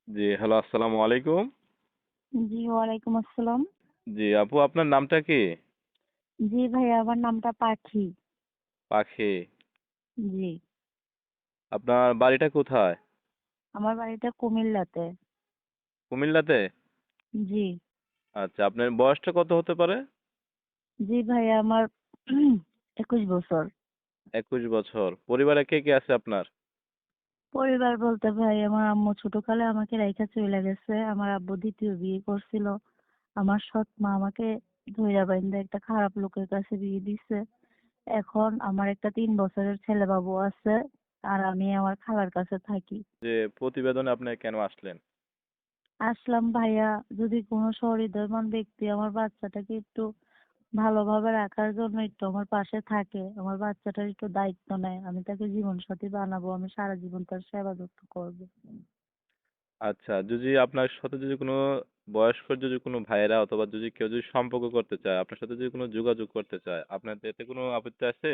জি, hello, আসসালামু আলাইকুম। জি, ওয়ালাইকুম আসসালাম। জি, আপু আপনার নামটা কি? জি ভাইয়া, আমার নামটা পাখি। পাখি। জি, আপনার বাড়িটা কোথায়? আমার বাড়িটা কুমিল্লাতে। কুমিল্লাতে? জি, আচ্ছা, আপনার বয়সটা কত হতে পারে? জি ভাইয়া, আমার 21 বছর। 21 বছর। পরিবারে কে কে আছে আপনার? পরিবার বলতে ভাই, আমার আম্মু ছোটকালে আমাকে রাইখা চইলা গেছে। আমার আব্বু দ্বিতীয় বিয়ে করছিল। আমার সৎ মা আমাকে ধইরা বাইন্ধা একটা খারাপ লোকের কাছে বিয়ে দিছে। এখন আমার একটা 3 বছরের ছেলে বাবু আছে। আর আমি আমার খালার কাছে থাকি। যে প্রতিবেদনে আপনি কেন আসলেন? আসলাম ভাইয়া, যদি কোনো সহৃদয়বান ব্যক্তি আমার বাচ্চাটাকে একটু ভালোভাবে রাখার জন্য একটু আমার পাশে থাকে, আমার বাচ্চাটার একটু দায়িত্ব নেয়, আমি তাকে জীবন সাথী বানাবো, আমি সারা জীবন তার সেবা যত্ন করবো। আচ্ছা, যদি আপনার সাথে যদি কোনো বয়স্ক যদি কোনো ভাইয়েরা অথবা যদি কেউ যদি সম্পর্ক করতে চায়, আপনার সাথে যদি কোনো যোগাযোগ করতে চায়, আপনার এতে কোনো আপত্তি আছে?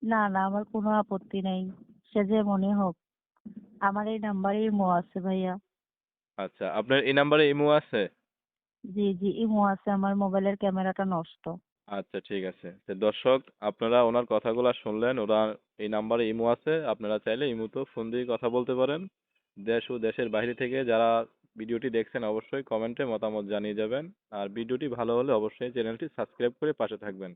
না না, আমার কোনো আপত্তি নেই। সে যেমনই হোক। আমার এই নাম্বারে ইমো আছে ভাইয়া। আচ্ছা, আপনার এই নাম্বারে ইমো আছে? জি জি, ইমো আছে, আমার মোবাইলের ক্যামেরাটা নষ্ট। আচ্ছা, ঠিক আছে। তো দর্শক, আপনারা ওনার কথাগুলা শুনলেন। ওরা এই নাম্বারে ইমো আছে। আপনারা চাইলে ইমোতেও ফোন দিয়ে কথা বলতে পারেন। দেশ ও দেশের বাইরে থেকে যারা ভিডিওটি দেখছেন অবশ্যই কমেন্টে মতামত জানিয়ে যাবেন। আর ভিডিওটি ভালো হলে অবশ্যই চ্যানেলটি সাবস্ক্রাইব করে পাশে থাকবেন।